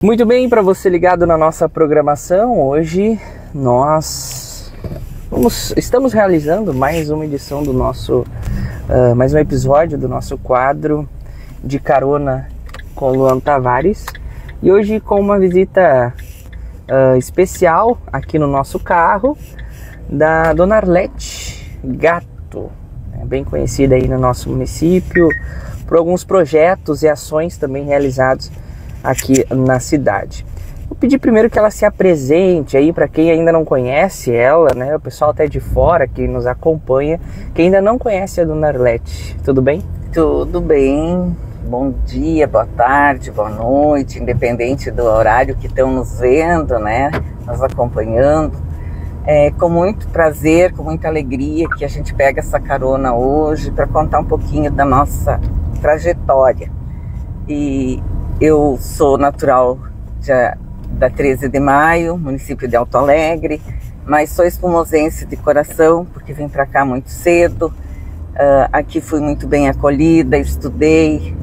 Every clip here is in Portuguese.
Muito bem, para você ligado na nossa programação, hoje nós estamos realizando mais uma edição do nosso, mais um episódio do nosso quadro de carona com Luan Tavares. E hoje com uma visita especial aqui no nosso carro da Dona Arlete Gatto, bem conhecida aí no nosso município, por alguns projetos e ações também realizados aqui na cidade. Vou pedir primeiro que ela se apresente aí para quem ainda não conhece ela, né? O pessoal até de fora que nos acompanha, que ainda não conhece a Dona Arlete. Tudo bem? Tudo bem. Bom dia, boa tarde, boa noite, independente do horário que estão nos vendo, né? Nos acompanhando. É com muito prazer, com muita alegria que a gente pega essa carona hoje para contar um pouquinho da nossa trajetória. E eu sou natural da 13 de Maio, município de Alto Alegre, mas sou espumosense de coração, porque vim para cá muito cedo. Aqui fui muito bem acolhida, estudei,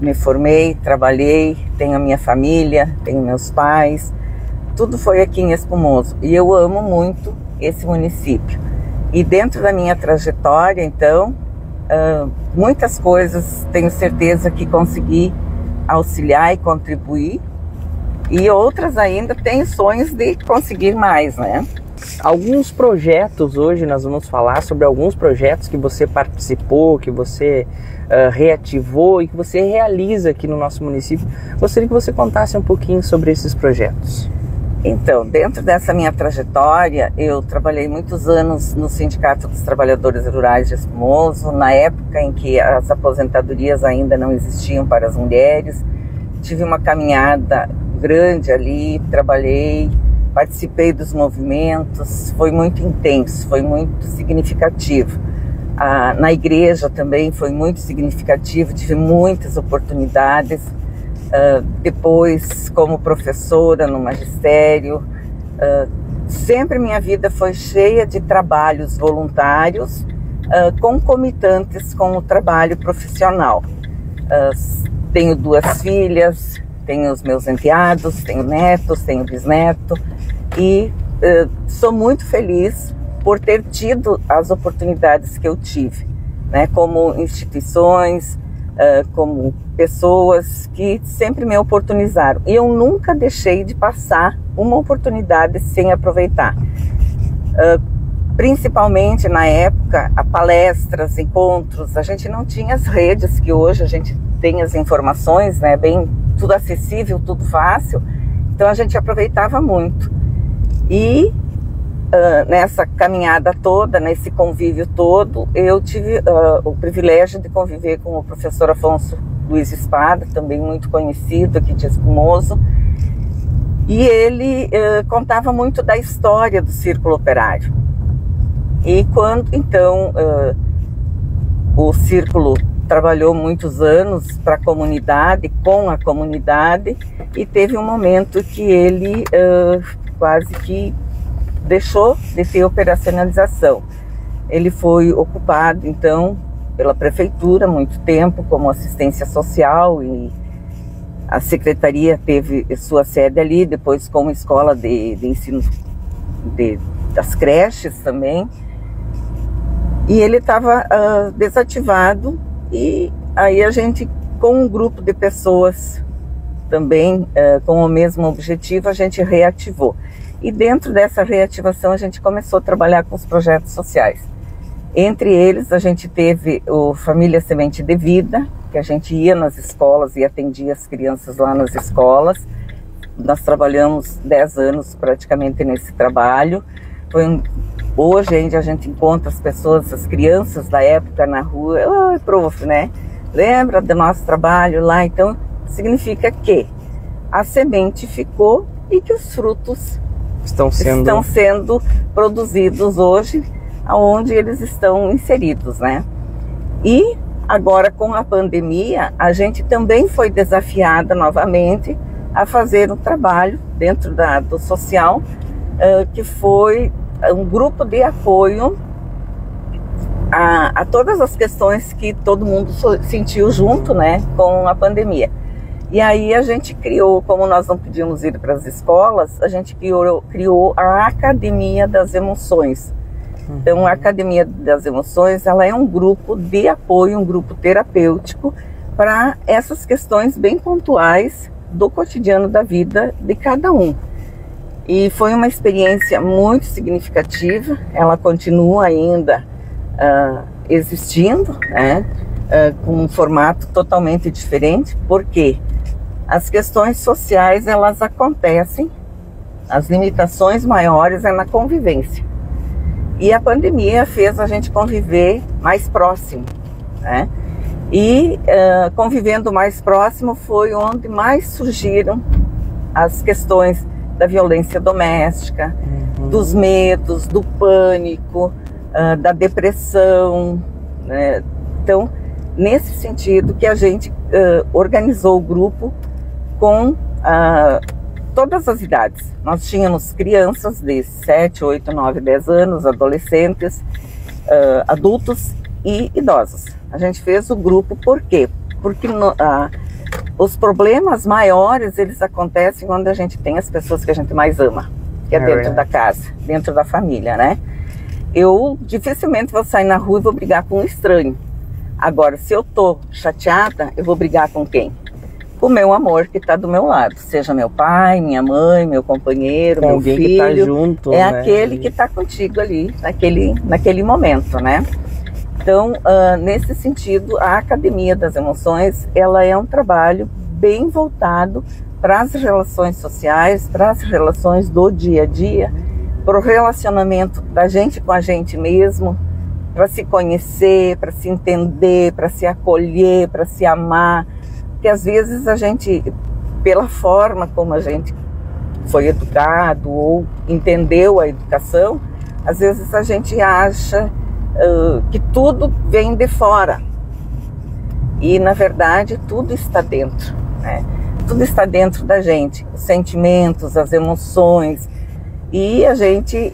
me formei, trabalhei, tenho a minha família, tenho meus pais, tudo foi aqui em Espumoso. E eu amo muito esse município. E dentro da minha trajetória, então, muitas coisas tenho certeza que consegui auxiliar e contribuir, e outras ainda têm sonhos de conseguir mais, né? Alguns projetos, hoje nós vamos falar sobre alguns projetos que você participou, que você reativou e que você realiza aqui no nosso município. Gostaria que você contasse um pouquinho sobre esses projetos. Então, dentro dessa minha trajetória, eu trabalhei muitos anos no Sindicato dos Trabalhadores Rurais de Espumoso, na época em que as aposentadorias ainda não existiam para as mulheres. Tive uma caminhada grande ali, trabalhei, participei dos movimentos, foi muito intenso, foi muito significativo. Na igreja também foi muito significativo, tive muitas oportunidades. Depois como professora no magistério, sempre minha vida foi cheia de trabalhos voluntários, concomitantes com o trabalho profissional. Tenho 2 filhas, tenho os meus enteados, tenho netos, tenho bisneto, e sou muito feliz por ter tido as oportunidades que eu tive, né, como instituições, como pessoas que sempre me oportunizaram. E eu nunca deixei de passar uma oportunidade sem aproveitar. Principalmente na época, a palestras, encontros, a gente não tinha as redes que hoje a gente tem as informações, né, bem tudo acessível, tudo fácil. Então a gente aproveitava muito. E nessa caminhada toda, nesse convívio todo, eu tive o privilégio de conviver com o professor Afonso Luiz Espada, também muito conhecido aqui de Espumoso, e ele contava muito da história do Círculo Operário. E quando, então, o Círculo trabalhou muitos anos para a comunidade, com a comunidade, e teve um momento que ele quase que deixou de ter operacionalização. Ele foi ocupado, então, pela prefeitura muito tempo como assistência social, e a secretaria teve sua sede ali, depois como escola de ensino das creches também. E ele estava desativado, e aí a gente, com um grupo de pessoas também com o mesmo objetivo, a gente reativou. E dentro dessa reativação a gente começou a trabalhar com os projetos sociais. Entre eles a gente teve o Família Semente de Vida, que a gente ia nas escolas e atendia as crianças lá nas escolas. Nós trabalhamos 10 anos praticamente nesse trabalho. Hoje ainda a gente encontra as pessoas, as crianças da época na rua. Oi, prof, né? Lembra do nosso trabalho lá? Então significa que a semente ficou e que os frutos estão sendo produzidos hoje, aonde eles estão inseridos, né? E agora com a pandemia, a gente também foi desafiada novamente a fazer um trabalho dentro do social, que foi um grupo de apoio a todas as questões que todo mundo sentiu junto, né, com a pandemia. E aí a gente criou, como nós não podíamos ir para as escolas, a gente criou a Academia das Emoções. Então, a Academia das Emoções, ela é um grupo de apoio, um grupo terapêutico para essas questões bem pontuais do cotidiano da vida de cada um. E foi uma experiência muito significativa, ela continua ainda existindo, né, com um formato totalmente diferente, porque as questões sociais, elas acontecem, as limitações maiores é na convivência. E a pandemia fez a gente conviver mais próximo, né? E convivendo mais próximo foi onde mais surgiram as questões da violência doméstica, dos medos, do pânico, da depressão, né? Então, nesse sentido que a gente organizou o grupo com todas as idades. Nós tínhamos crianças de 7, 8, 9, 10 anos, adolescentes, adultos e idosos. A gente fez o grupo por quê? Porque os problemas maiores, eles acontecem quando a gente tem as pessoas que a gente mais ama, que é dentro da casa, dentro da família, né? Eu dificilmente vou sair na rua e vou brigar com um estranho. Agora, se eu tô chateada, eu vou brigar com quem? Com o meu amor que está do meu lado, seja meu pai, minha mãe, meu companheiro, meu filho, que tá junto, né? Aquele que está contigo ali, naquele momento, né? Então, nesse sentido, a Academia das Emoções, ela é um trabalho bem voltado para as relações sociais, para as relações do dia a dia, para o relacionamento da gente com a gente mesmo, para se conhecer, para se entender, para se acolher, para se amar. Porque às vezes a gente, pela forma como a gente foi educado ou entendeu a educação, às vezes a gente acha que tudo vem de fora. E na verdade tudo está dentro, né? Tudo está dentro da gente, os sentimentos, as emoções. E a gente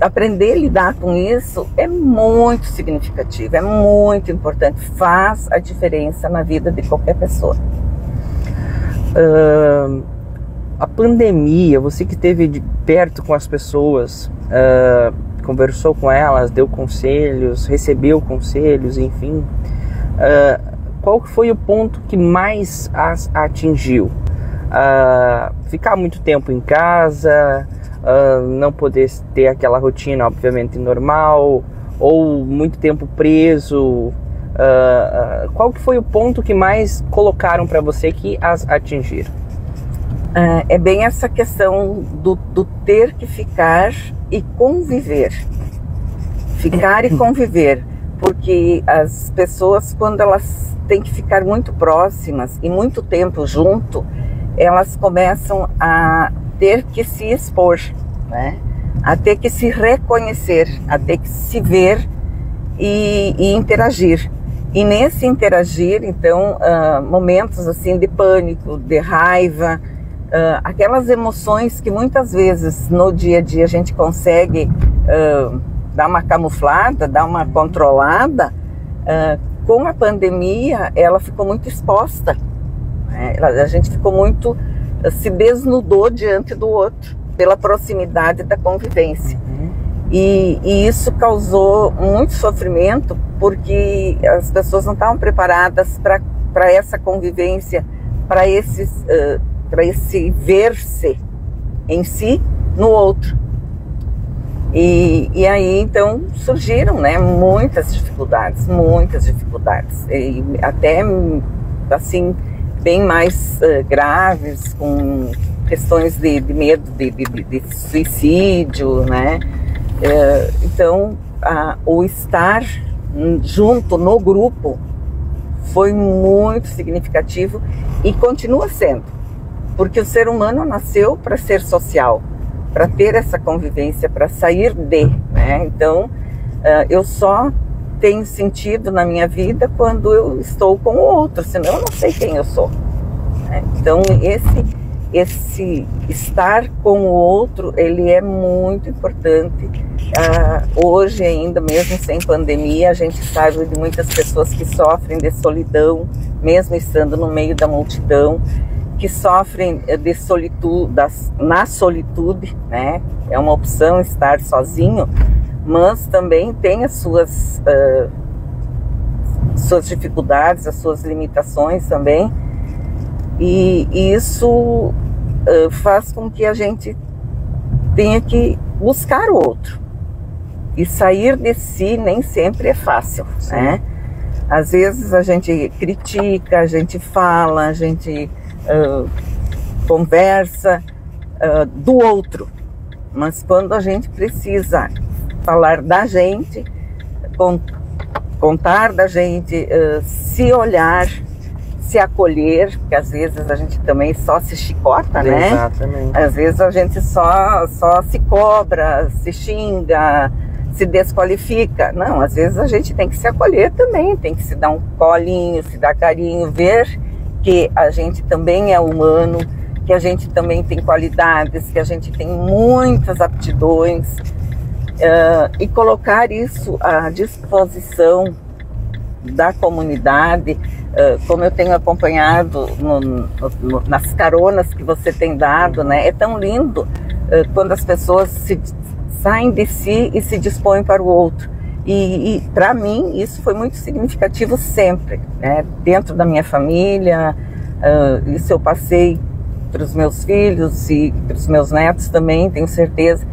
aprender a lidar com isso é muito significativo, é muito importante, faz a diferença na vida de qualquer pessoa. A pandemia, você que esteve de perto com as pessoas, conversou com elas, deu conselhos, recebeu conselhos, enfim, qual foi o ponto que mais as atingiu? Ficar muito tempo em casa, não poder ter aquela rotina obviamente normal, ou muito tempo preso, qual que foi o ponto que mais colocaram para você que as atingiram? É bem essa questão do ter que ficar e conviver, ficar e conviver, porque as pessoas, quando elas têm que ficar muito próximas e muito tempo junto, elas começam a ter que se expor, né? A ter que se reconhecer, a ter que se ver e interagir. E nesse interagir, então, momentos assim de pânico, de raiva, aquelas emoções que muitas vezes no dia a dia a gente consegue dar uma camuflada, dar uma controlada, com a pandemia ela ficou muito exposta, né? A gente ficou muito, se desnudou diante do outro, pela proximidade da convivência. E isso causou muito sofrimento, porque as pessoas não estavam preparadas para essa convivência, para esse ver-se em si no outro. E aí então surgiram, né, muitas dificuldades, e até assim bem mais graves, com questões de medo de suicídio, né? Então o estar junto no grupo foi muito significativo e continua sendo, porque o ser humano nasceu para ser social, para ter essa convivência, para sair né? Então eu só tenho sentido na minha vida quando eu estou com o outro, senão eu não sei quem eu sou, né? Então esse estar com o outro, ele é muito importante. Hoje ainda, mesmo sem pandemia, a gente sabe de muitas pessoas que sofrem de solidão, mesmo estando no meio da multidão, que sofrem de solitude, na solitude, né? É uma opção estar sozinho, mas também tem as suas dificuldades, as suas limitações também, e isso faz com que a gente tenha que buscar o outro, e sair de si nem sempre é fácil, né? Às vezes a gente critica, a gente fala, a gente conversa do outro, mas quando a gente precisa falar da gente, contar da gente, se olhar, se acolher, porque às vezes a gente também só se chicota, né? Exatamente. Às vezes a gente só se cobra, se xinga, se desqualifica. Não, às vezes a gente tem que se acolher também, tem que se dar um colinho, se dar carinho, ver que a gente também é humano, que a gente também tem qualidades, que a gente tem muitas aptidões, e colocar isso à disposição da comunidade, como eu tenho acompanhado nas caronas que você tem dado, né? É tão lindo quando as pessoas saem de si e se dispõem para o outro. E para mim isso foi muito significativo sempre, né? Dentro da minha família, isso eu passei para os meus filhos e para os meus netos também, tenho certeza.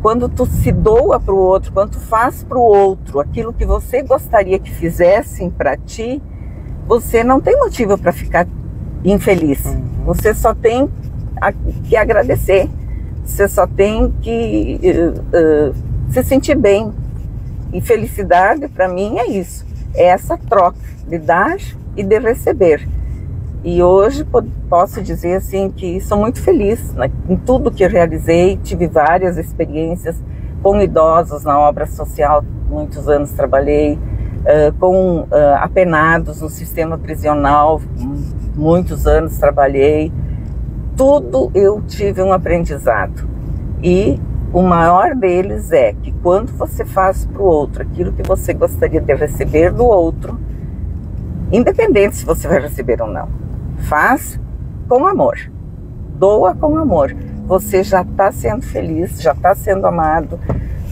Quando tu se doa para o outro, quando tu faz para o outro aquilo que você gostaria que fizessem para ti, você não tem motivo para ficar infeliz. Você só tem que agradecer, você só tem que se sentir bem. E felicidade para mim é isso, é essa troca de dar e de receber. E hoje posso dizer assim que sou muito feliz, né, em tudo que eu realizei. Tive várias experiências com idosos na obra social, muitos anos trabalhei, com apenados no sistema prisional, muitos anos trabalhei. Tudo eu tive um aprendizado, e o maior deles é que quando você faz para o outro aquilo que você gostaria de receber do outro, independente se você vai receber ou não, faz com amor, doa com amor, você já está sendo feliz, já está sendo amado,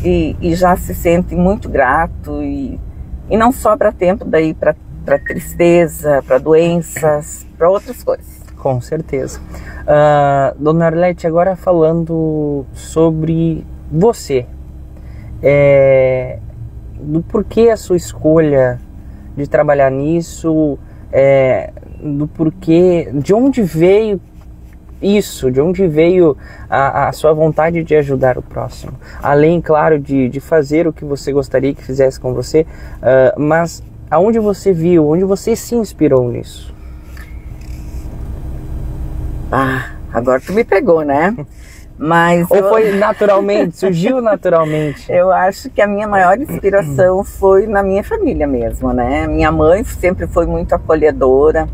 e já se sente muito grato, e não sobra tempo daí para tristeza, para doenças, para outras coisas. Com certeza. Dona Arlete, agora falando sobre você, do porquê a sua escolha de trabalhar nisso, do porquê, de onde veio isso, de onde veio a sua vontade de ajudar o próximo, além, claro, de fazer o que você gostaria que fizesse com você, mas aonde você viu, onde você se inspirou nisso? Agora tu me pegou, né? Mas foi naturalmente, surgiu naturalmente? Eu acho que a minha maior inspiração foi na minha família mesmo, né? Minha mãe sempre foi muito acolhedora.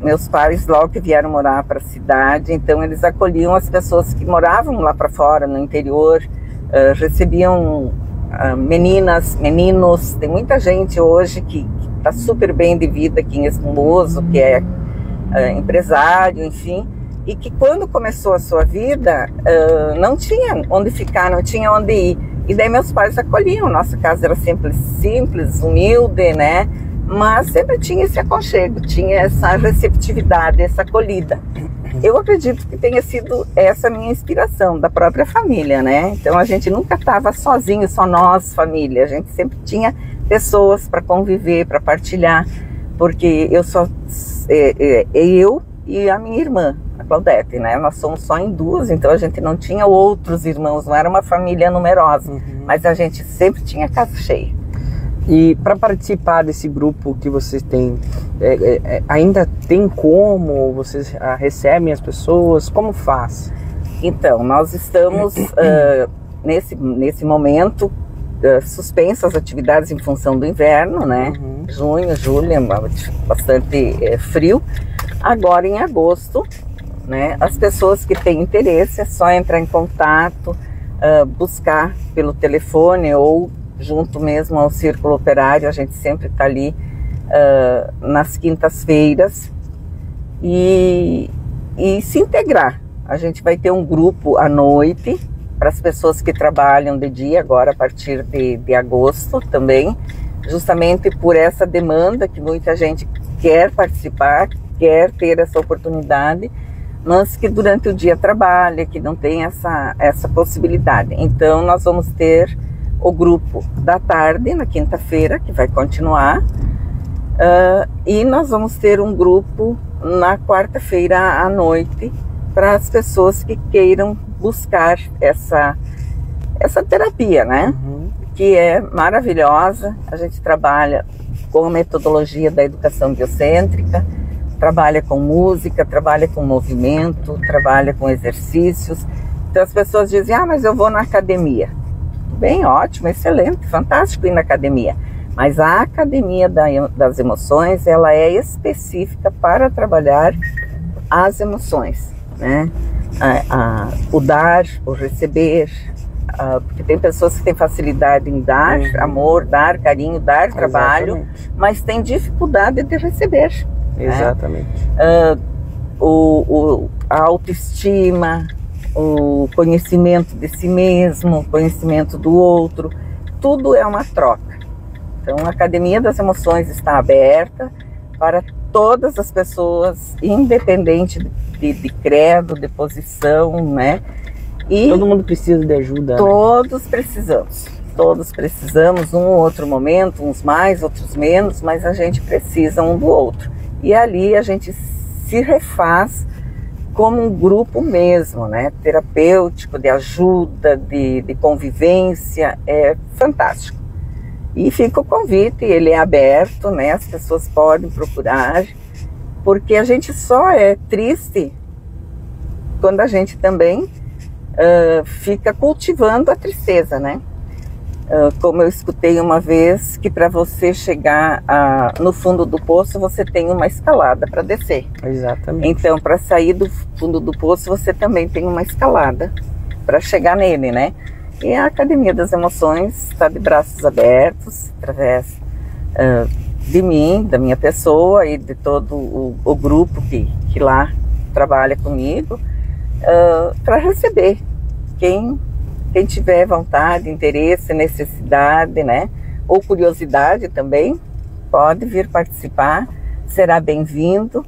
Meus pais, logo que vieram morar para a cidade, então eles acolhiam as pessoas que moravam lá para fora, no interior, recebiam meninas, meninos. Tem muita gente hoje que está super bem de vida aqui em Espumoso, que é empresário, enfim, e que quando começou a sua vida não tinha onde ficar, não tinha onde ir, e daí meus pais acolhiam. Nossa casa era sempre simples, humilde, né, mas sempre tinha esse aconchego, tinha essa receptividade, essa acolhida. Eu acredito que tenha sido essa minha inspiração, da própria família, né? Então a gente nunca estava sozinho, só nós, família, a gente sempre tinha pessoas para conviver, para partilhar, porque eu e a minha irmã, a Claudete, né? Nós somos só em duas, então a gente não tinha outros irmãos, não era uma família numerosa, mas a gente sempre tinha casa cheia. E para participar desse grupo que vocês têm, ainda tem como? Vocês recebem as pessoas? Como faz? Então, nós estamos nesse momento suspensas as atividades em função do inverno, né? Junho, julho é bastante frio, Agora em agosto, né, as pessoas que têm interesse é só entrar em contato, buscar pelo telefone ou junto mesmo ao Círculo Operário. A gente sempre está ali nas quintas-feiras e se integrar. A gente vai ter um grupo à noite para as pessoas que trabalham de dia agora a partir de agosto também, justamente por essa demanda que muita gente quer participar, quer ter essa oportunidade, mas que durante o dia trabalha, que não tem essa possibilidade. Então nós vamos ter o grupo da tarde na quinta-feira, que vai continuar, e nós vamos ter um grupo na quarta-feira à noite para as pessoas que queiram buscar essa terapia, né? Que é maravilhosa. A gente trabalha com a metodologia da educação biocêntrica, trabalha com música, trabalha com movimento, trabalha com exercícios. Então as pessoas dizem, mas eu vou na academia. Bem, ótimo, excelente, fantástico ir na academia. Mas a Academia das Emoções, ela é específica para trabalhar as emoções, né? O dar, o receber, porque tem pessoas que têm facilidade em dar amor, dar carinho, dar trabalho, mas tem dificuldade de receber. Exatamente. Né? A autoestima, o conhecimento de si mesmo, o conhecimento do outro, tudo é uma troca. Então a Academia das Emoções está aberta para todas as pessoas, independente de credo, de posição, né? E todo mundo precisa de ajuda. Todos precisamos. Todos precisamos, um ou outro momento, uns mais, outros menos, mas a gente precisa um do outro. E ali a gente se refaz como um grupo mesmo, né? Terapêutico, de ajuda, de convivência, é fantástico. E fica o convite, ele é aberto, né? As pessoas podem procurar, porque a gente só é triste quando a gente também fica cultivando a tristeza, né? Como eu escutei uma vez, que para você chegar no fundo do poço, você tem uma escalada para descer. Exatamente. Então, para sair do fundo do poço, você também tem uma escalada para chegar nele, né? E a Academia das Emoções está de braços abertos, através de mim, da minha pessoa e de todo o grupo que lá trabalha comigo, para receber quem tiver vontade, interesse, necessidade, né? Ou curiosidade também, pode vir participar, será bem-vindo.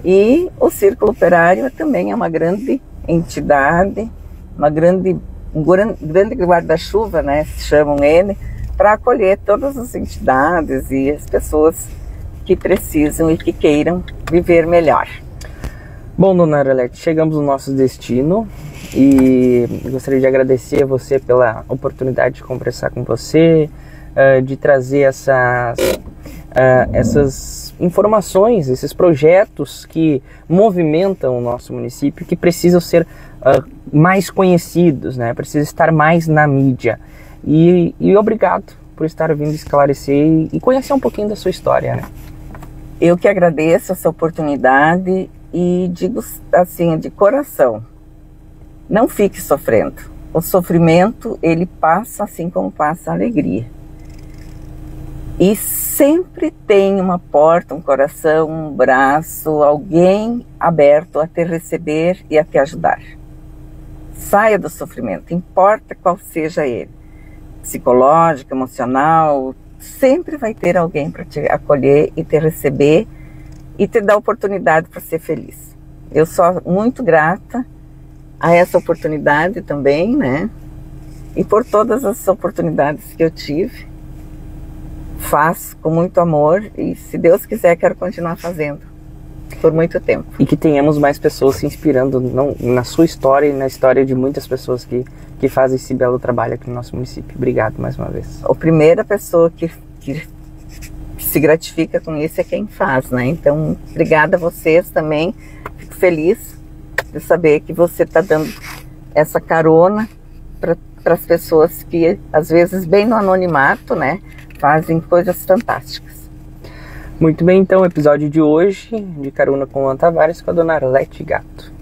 E o Círculo Operário também é uma grande entidade, um grande guarda-chuva, né, chamam ele, para acolher todas as entidades e as pessoas que precisam e que queiram viver melhor. Bom, dona Arlete, chegamos no nosso destino e gostaria de agradecer a você pela oportunidade de conversar com você, de trazer essas informações, esses projetos que movimentam o nosso município, que precisam ser mais conhecidos, né? Precisa estar mais na mídia. E obrigado por estar vindo esclarecer e conhecer um pouquinho da sua história, né? Eu que agradeço essa oportunidade e digo assim, de coração, não fique sofrendo. O sofrimento, ele passa assim como passa a alegria. E sempre tem uma porta, um coração, um braço, alguém aberto a te receber e a te ajudar. Saia do sofrimento, importa qual seja ele. Psicológico, emocional, sempre vai ter alguém para te acolher e te receber e te dar oportunidade para ser feliz. Eu sou muito grata a essa oportunidade também, né? E por todas as oportunidades que eu tive, faço com muito amor e, se Deus quiser, quero continuar fazendo por muito tempo. E que tenhamos mais pessoas se inspirando na sua história e na história de muitas pessoas que fazem esse belo trabalho aqui no nosso município. Obrigado mais uma vez. A primeira pessoa que se gratifica com isso é quem faz, né? Então, obrigada a vocês também. Fico feliz de saber que você está dando essa carona para as pessoas que, às vezes, bem no anonimato, né, fazem coisas fantásticas. Muito bem, então, o episódio de hoje de Carona com Luan Tavares com a dona Arlete Gato.